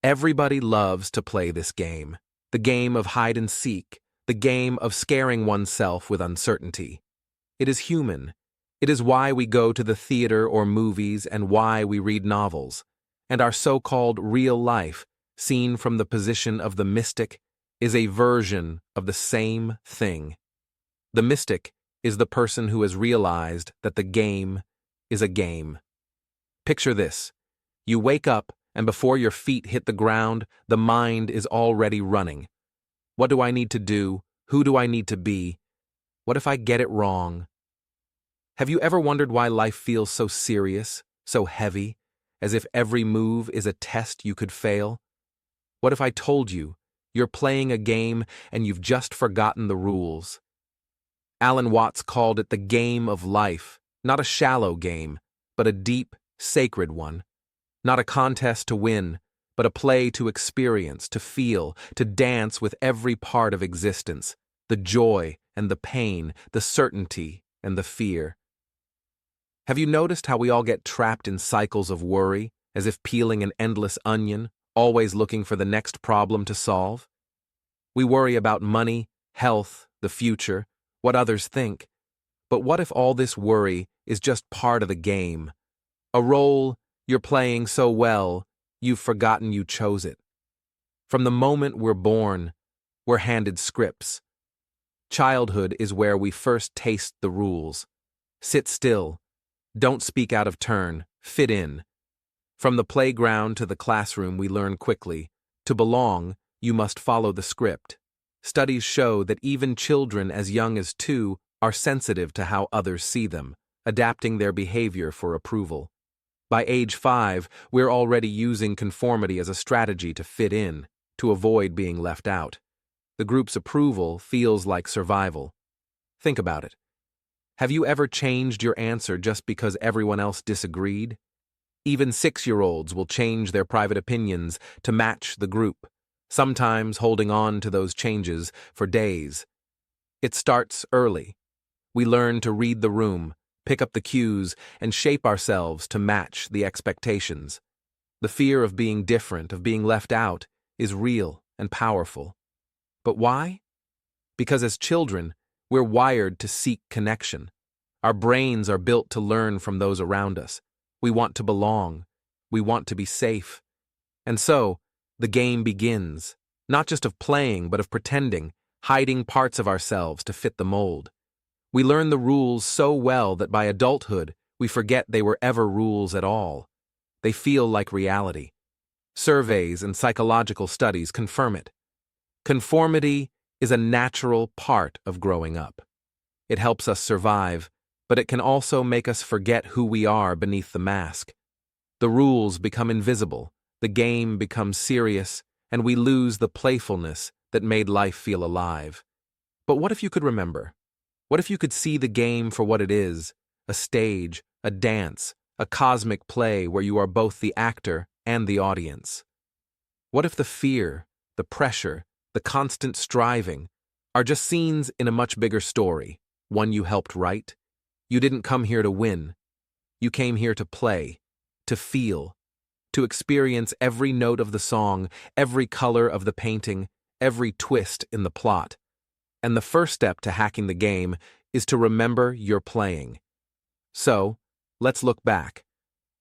Everybody loves to play this game, the game of hide and seek, the game of scaring oneself with uncertainty. It is human. It is why we go to the theater or movies and why we read novels. And our so-called real life, seen from the position of the mystic, is a version of the same thing. The mystic is the person who has realized that the game is a game. Picture this. You wake up, and before your feet hit the ground, the mind is already running. What do I need to do? Who do I need to be? What if I get it wrong? Have you ever wondered why life feels so serious, so heavy, as if every move is a test you could fail? What if I told you you're playing a game and you've just forgotten the rules? Alan Watts called it the game of life, not a shallow game, but a deep, sacred one. Not a contest to win, but a play to experience, to feel, to dance with every part of existence, the joy and the pain, the certainty and the fear. Have you noticed how we all get trapped in cycles of worry, as if peeling an endless onion, always looking for the next problem to solve? We worry about money, health, the future, what others think. But what if all this worry is just part of the game? A role you're playing so well, you've forgotten you chose it. From the moment we're born, we're handed scripts. Childhood is where we first taste the rules. Sit still. Don't speak out of turn. Fit in. From the playground to the classroom, we learn quickly. To belong, you must follow the script. Studies show that even children as young as 2 are sensitive to how others see them, adapting their behavior for approval. By age 5, we're already using conformity as a strategy to fit in, to avoid being left out. The group's approval feels like survival. Think about it. Have you ever changed your answer just because everyone else disagreed? Even 6-year-olds will change their private opinions to match the group, sometimes holding on to those changes for days. It starts early. We learn to read the room, pick up the cues, and shape ourselves to match the expectations. The fear of being different, of being left out, is real and powerful. But why? Because as children, we're wired to seek connection. Our brains are built to learn from those around us. We want to belong. We want to be safe. And so, the game begins, not just of playing, but of pretending, hiding parts of ourselves to fit the mold. We learn the rules so well that by adulthood, we forget they were ever rules at all. They feel like reality. Surveys and psychological studies confirm it. Conformity is a natural part of growing up. It helps us survive, but it can also make us forget who we are beneath the mask. The rules become invisible, the game becomes serious, and we lose the playfulness that made life feel alive. But what if you could remember? What if you could see the game for what it is, a stage, a dance, a cosmic play where you are both the actor and the audience? What if the fear, the pressure, the constant striving are just scenes in a much bigger story, one you helped write? You didn't come here to win. You came here to play, to feel, to experience every note of the song, every color of the painting, every twist in the plot. And the first step to hacking the game is to remember you're playing. So, let's look back.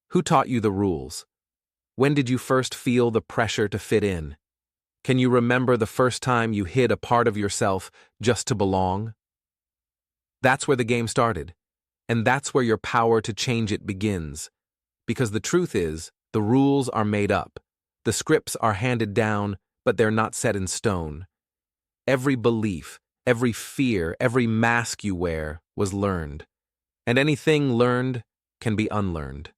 Who taught you the rules? When did you first feel the pressure to fit in? Can you remember the first time you hid a part of yourself just to belong? That's where the game started, and that's where your power to change it begins. Because the truth is, the rules are made up. The scripts are handed down, but they're not set in stone. Every belief, every fear, every mask you wear was learned. And anything learned can be unlearned.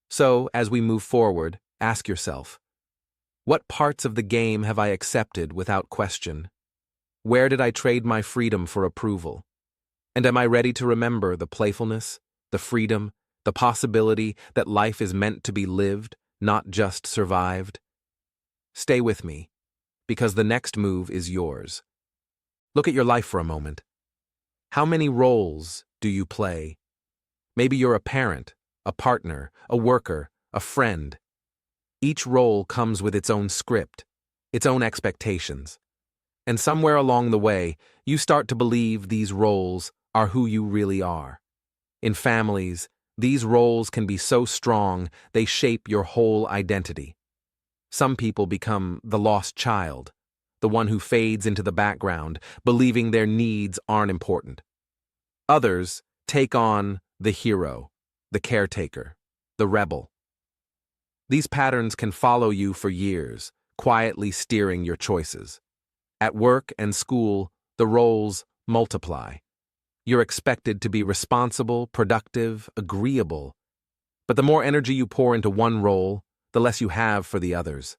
So, as we move forward, ask yourself, what parts of the game have I accepted without question? Where did I trade my freedom for approval? And am I ready to remember the playfulness, the freedom, the possibility that life is meant to be lived, not just survived? Stay with me, because the next move is yours. Look at your life for a moment. How many roles do you play? Maybe you're a parent, a partner, a worker, a friend. Each role comes with its own script, its own expectations. And somewhere along the way, you start to believe these roles are who you really are. In families, these roles can be so strong they shape your whole identity. Some people become the lost child, the one who fades into the background, believing their needs aren't important. Others take on the hero, the caretaker, the rebel. These patterns can follow you for years, quietly steering your choices. At work and school, the roles multiply. You're expected to be responsible, productive, agreeable. But the more energy you pour into one role, the less you have for the others.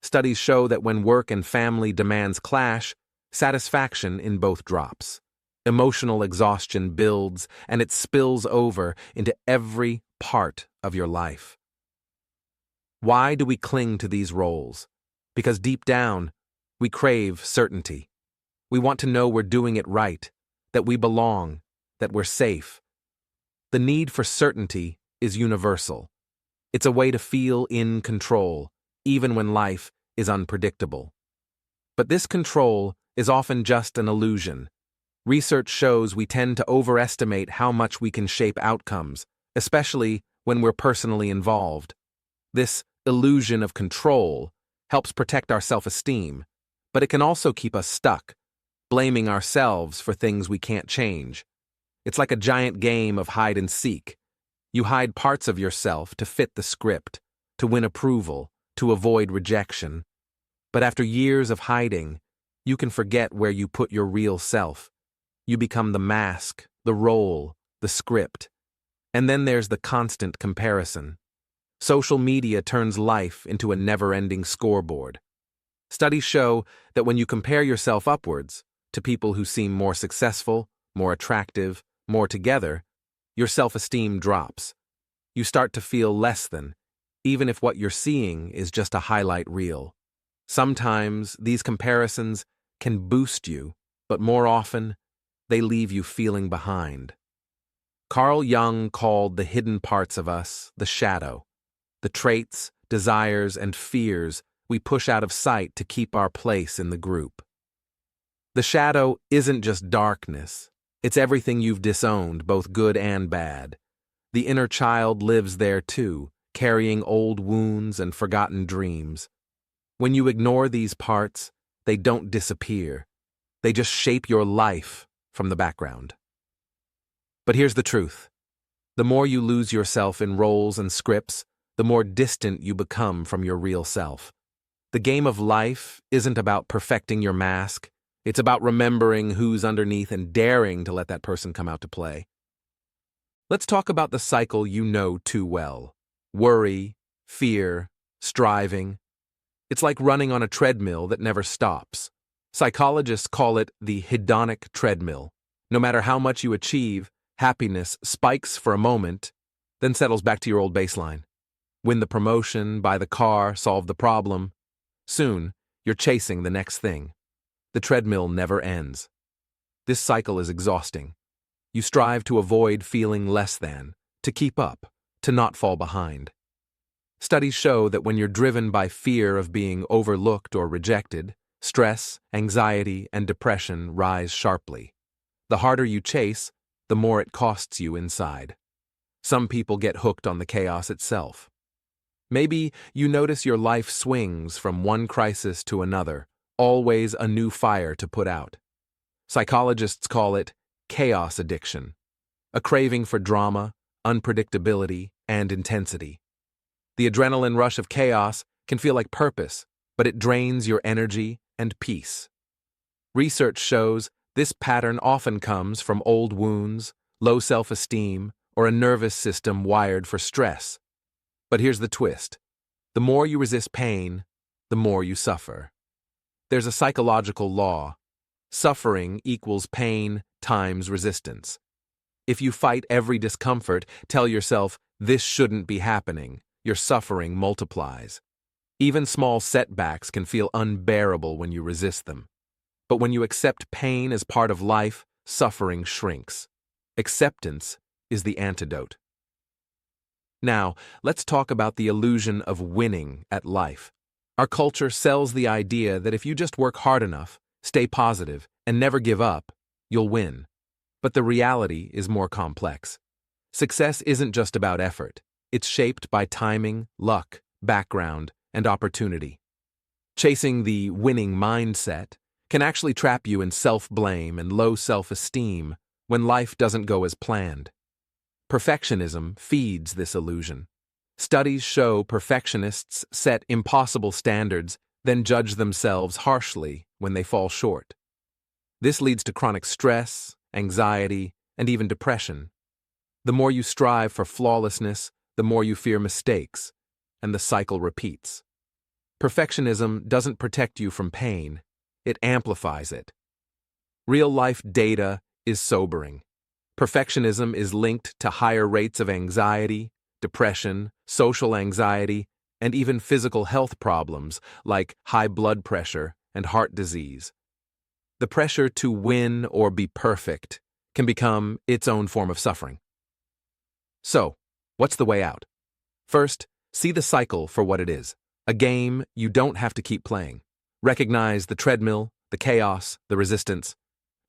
Studies show that when work and family demands clash, satisfaction in both drops. Emotional exhaustion builds, and it spills over into every part of your life. Why do we cling to these roles? Because deep down, we crave certainty. We want to know we're doing it right, that we belong, that we're safe. The need for certainty is universal. It's a way to feel in control, even when life is unpredictable. But this control is often just an illusion. Research shows we tend to overestimate how much we can shape outcomes, especially when we're personally involved. This illusion of control helps protect our self-esteem, but it can also keep us stuck, blaming ourselves for things we can't change. It's like a giant game of hide and seek. You hide parts of yourself to fit the script, to win approval, to avoid rejection. But after years of hiding, you can forget where you put your real self. You become the mask, the role, the script. And then there's the constant comparison. Social media turns life into a never-ending scoreboard. Studies show that when you compare yourself upwards to people who seem more successful, more attractive, more together, your self-esteem drops. You start to feel less than, even if what you're seeing is just a highlight reel. Sometimes these comparisons can boost you, but more often, they leave you feeling behind. Carl Jung called the hidden parts of us the shadow, the traits, desires, and fears we push out of sight to keep our place in the group. The shadow isn't just darkness, it's everything you've disowned, both good and bad. The inner child lives there too, carrying old wounds and forgotten dreams. When you ignore these parts, they don't disappear. They just shape your life from the background. But here's the truth. The more you lose yourself in roles and scripts, the more distant you become from your real self. The game of life isn't about perfecting your mask. It's about remembering who's underneath and daring to let that person come out to play. Let's talk about the cycle you know too well. Worry, fear, striving. It's like running on a treadmill that never stops. Psychologists call it the hedonic treadmill. No matter how much you achieve, happiness spikes for a moment, then settles back to your old baseline. Win the promotion, buy the car, solve the problem. Soon, you're chasing the next thing. The treadmill never ends. This cycle is exhausting. You strive to avoid feeling less than, to keep up, to not fall behind. Studies show that when you're driven by fear of being overlooked or rejected, stress, anxiety, and depression rise sharply. The harder you chase, the more it costs you inside. Some people get hooked on the chaos itself. Maybe you notice your life swings from one crisis to another, always a new fire to put out. Psychologists call it chaos addiction, a craving for drama, unpredictability, and intensity. The adrenaline rush of chaos can feel like purpose, but it drains your energy and peace. Research shows this pattern often comes from old wounds, low self-esteem, or a nervous system wired for stress. But here's the twist. The more you resist pain, the more you suffer. There's a psychological law. Suffering equals pain times resistance. If you fight every discomfort, tell yourself, this shouldn't be happening, your suffering multiplies. Even small setbacks can feel unbearable when you resist them. But when you accept pain as part of life, suffering shrinks. Acceptance is the antidote. Now, let's talk about the illusion of winning at life. Our culture sells the idea that if you just work hard enough, stay positive, and never give up, you'll win. But the reality is more complex. Success isn't just about effort. It's shaped by timing, luck, background, and opportunity. Chasing the winning mindset can actually trap you in self-blame and low self-esteem when life doesn't go as planned. Perfectionism feeds this illusion. Studies show perfectionists set impossible standards, then judge themselves harshly when they fall short. This leads to chronic stress, anxiety, and even depression. The more you strive for flawlessness, the more you fear mistakes, and the cycle repeats. Perfectionism doesn't protect you from pain, it amplifies it. Real-life data is sobering. Perfectionism is linked to higher rates of anxiety, depression, social anxiety, and even physical health problems like high blood pressure and heart disease. The pressure to win or be perfect can become its own form of suffering. So, what's the way out? First, see the cycle for what it is. A game you don't have to keep playing. Recognize the treadmill, the chaos, the resistance.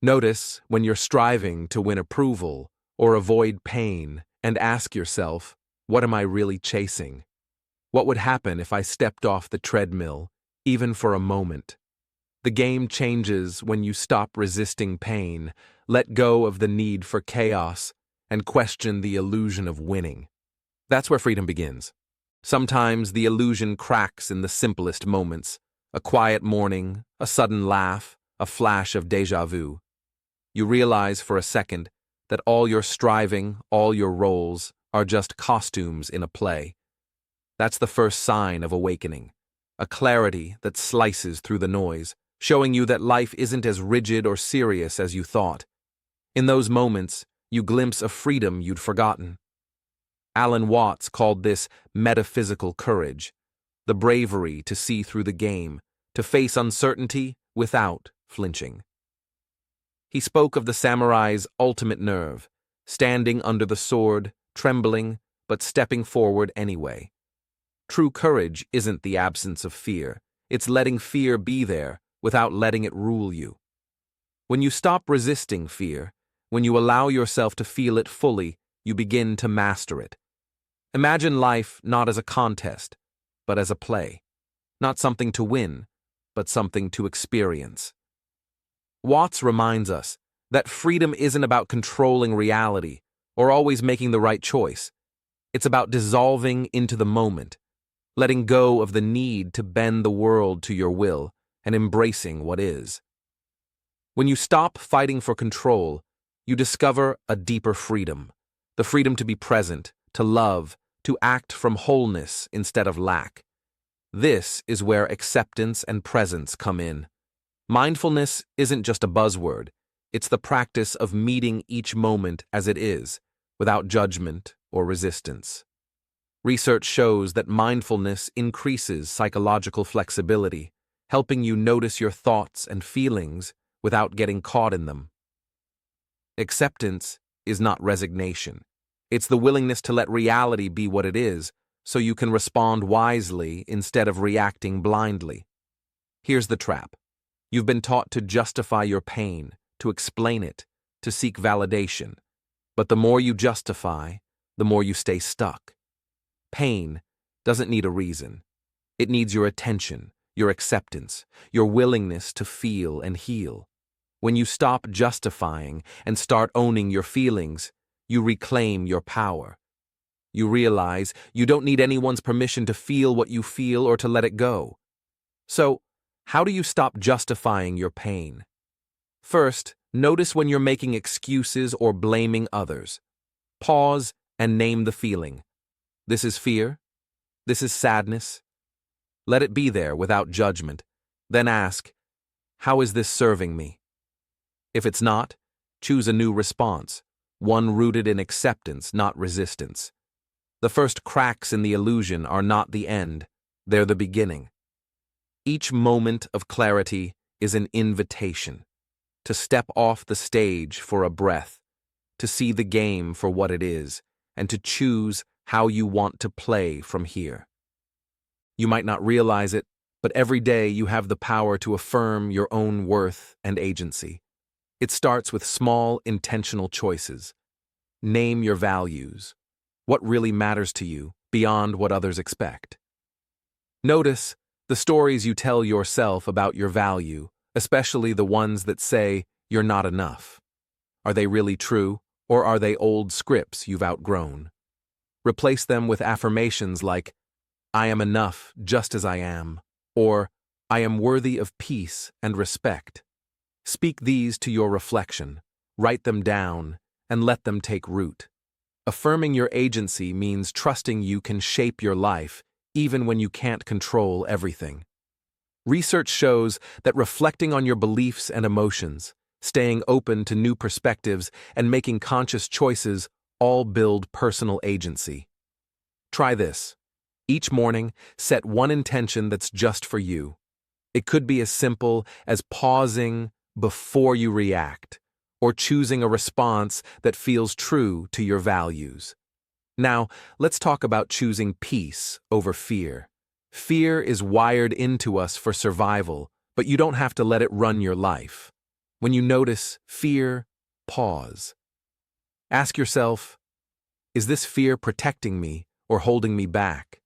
Notice when you're striving to win approval or avoid pain and ask yourself, what am I really chasing? What would happen if I stepped off the treadmill, even for a moment? The game changes when you stop resisting pain, let go of the need for chaos, and question the illusion of winning. That's where freedom begins. Sometimes the illusion cracks in the simplest moments. A quiet morning, a sudden laugh, a flash of déjà vu. You realize for a second that all your striving, all your roles, are just costumes in a play. That's the first sign of awakening, a clarity that slices through the noise, showing you that life isn't as rigid or serious as you thought. In those moments, you glimpse a freedom you'd forgotten. Alan Watts called this metaphysical courage, the bravery to see through the game, to face uncertainty without flinching. He spoke of the samurai's ultimate nerve, standing under the sword, trembling, but stepping forward anyway. True courage isn't the absence of fear. It's letting fear be there without letting it rule you. When you stop resisting fear, when you allow yourself to feel it fully, you begin to master it. Imagine life not as a contest, but as a play. Not something to win, but something to experience. Watts reminds us that freedom isn't about controlling reality or always making the right choice. It's about dissolving into the moment, letting go of the need to bend the world to your will and embracing what is. When you stop fighting for control, you discover a deeper freedom, the freedom to be present, to love, to act from wholeness instead of lack. This is where acceptance and presence come in. Mindfulness isn't just a buzzword, it's the practice of meeting each moment as it is, without judgment or resistance. Research shows that mindfulness increases psychological flexibility, helping you notice your thoughts and feelings without getting caught in them. Acceptance is not resignation. It's the willingness to let reality be what it is, so you can respond wisely instead of reacting blindly. Here's the trap. You've been taught to justify your pain, to explain it, to seek validation. But the more you justify, the more you stay stuck. Pain doesn't need a reason. It needs your attention, your acceptance, your willingness to feel and heal. When you stop justifying and start owning your feelings, you reclaim your power. You realize you don't need anyone's permission to feel what you feel or to let it go. So, how do you stop justifying your pain? First, notice when you're making excuses or blaming others. Pause and name the feeling. This is fear. This is sadness. Let it be there without judgment. Then ask, how is this serving me? If it's not, choose a new response, one rooted in acceptance, not resistance. The first cracks in the illusion are not the end, they're the beginning. Each moment of clarity is an invitation to step off the stage for a breath, to see the game for what it is, and to choose how you want to play from here. You might not realize it, but every day you have the power to affirm your own worth and agency. It starts with small, intentional choices. Name your values. What really matters to you, beyond what others expect. Notice the stories you tell yourself about your value, especially the ones that say you're not enough. Are they really true, or are they old scripts you've outgrown? Replace them with affirmations like, I am enough just as I am, or I am worthy of peace and respect. Speak these to your reflection, write them down, and let them take root. Affirming your agency means trusting you can shape your life even when you can't control everything. Research shows that reflecting on your beliefs and emotions, staying open to new perspectives, and making conscious choices all build personal agency. Try this. Each morning, set one intention that's just for you. It could be as simple as pausing before you react, or choosing a response that feels true to your values. Now, let's talk about choosing peace over fear. Fear is wired into us for survival, but you don't have to let it run your life. When you notice fear, pause. Ask yourself, is this fear protecting me or holding me back?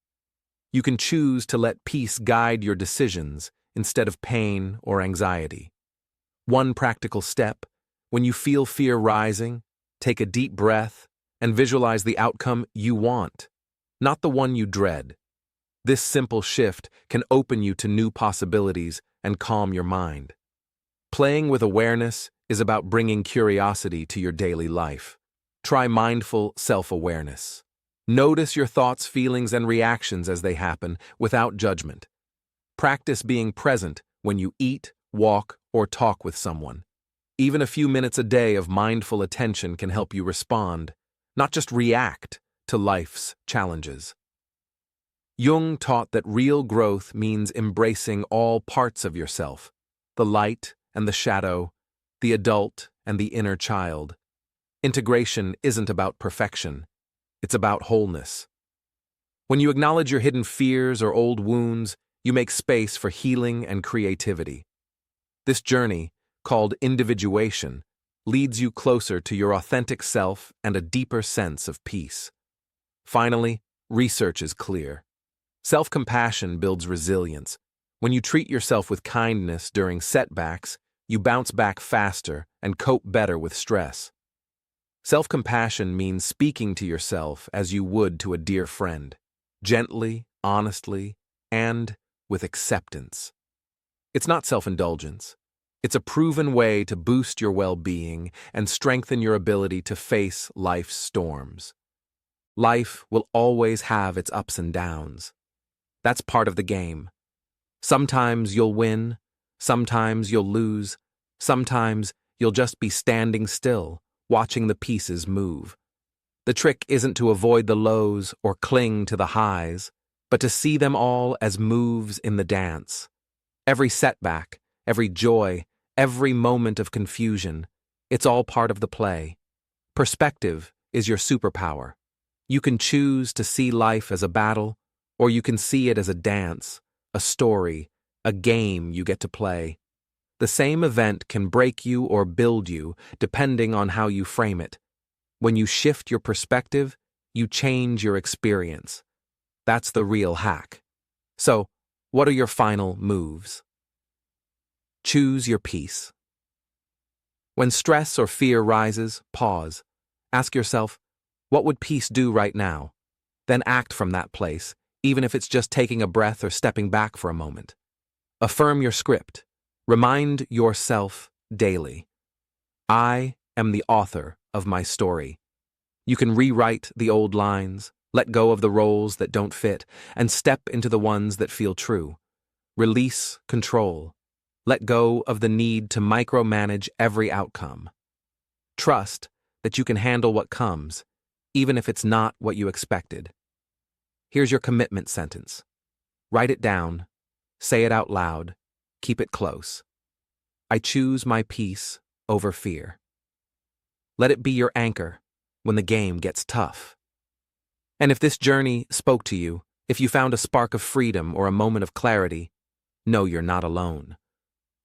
You can choose to let peace guide your decisions instead of pain or anxiety. One practical step: when you feel fear rising, take a deep breath and visualize the outcome you want, not the one you dread. This simple shift can open you to new possibilities and calm your mind. Playing with awareness is about bringing curiosity to your daily life. Try mindful self-awareness. Notice your thoughts, feelings, and reactions as they happen without judgment. Practice being present when you eat, walk, or talk with someone. Even a few minutes a day of mindful attention can help you respond, not just react, to life's challenges. Jung taught that real growth means embracing all parts of yourself, the light and the shadow, the adult and the inner child. Integration isn't about perfection, it's about wholeness. When you acknowledge your hidden fears or old wounds, you make space for healing and creativity. This journey, called individuation, leads you closer to your authentic self and a deeper sense of peace. Finally, research is clear. Self-compassion builds resilience. When you treat yourself with kindness during setbacks, you bounce back faster and cope better with stress. Self-compassion means speaking to yourself as you would to a dear friend, gently, honestly, and with acceptance. It's not self-indulgence. It's a proven way to boost your well-being and strengthen your ability to face life's storms. Life will always have its ups and downs. That's part of the game. Sometimes you'll win, sometimes you'll lose, sometimes you'll just be standing still, watching the pieces move. The trick isn't to avoid the lows or cling to the highs, but to see them all as moves in the dance. Every setback, every joy, every moment of confusion, it's all part of the play. Perspective is your superpower. You can choose to see life as a battle, or you can see it as a dance, a story, a game you get to play. The same event can break you or build you, depending on how you frame it. When you shift your perspective, you change your experience. That's the real hack. So, what are your final moves? Choose your peace. When stress or fear rises, pause. Ask yourself, what would peace do right now? Then act from that place, even if it's just taking a breath or stepping back for a moment. Affirm your script. Remind yourself daily, I am the author of my story. You can rewrite the old lines, let go of the roles that don't fit, and step into the ones that feel true. Release control. Let go of the need to micromanage every outcome. Trust that you can handle what comes, even if it's not what you expected. Here's your commitment sentence. Write it down, say it out loud, keep it close. I choose my peace over fear. Let it be your anchor when the game gets tough. And if this journey spoke to you, if you found a spark of freedom or a moment of clarity, know you're not alone.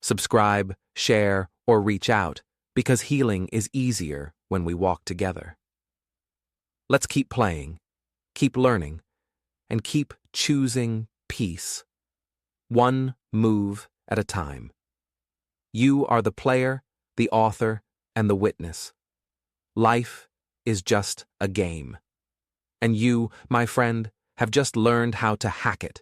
Subscribe, share, or reach out, because healing is easier when we walk together. Let's keep playing, keep learning, and keep choosing peace, one move at a time. You are the player, the author, and the witness. Life is just a game. And you, my friend, have just learned how to hack it.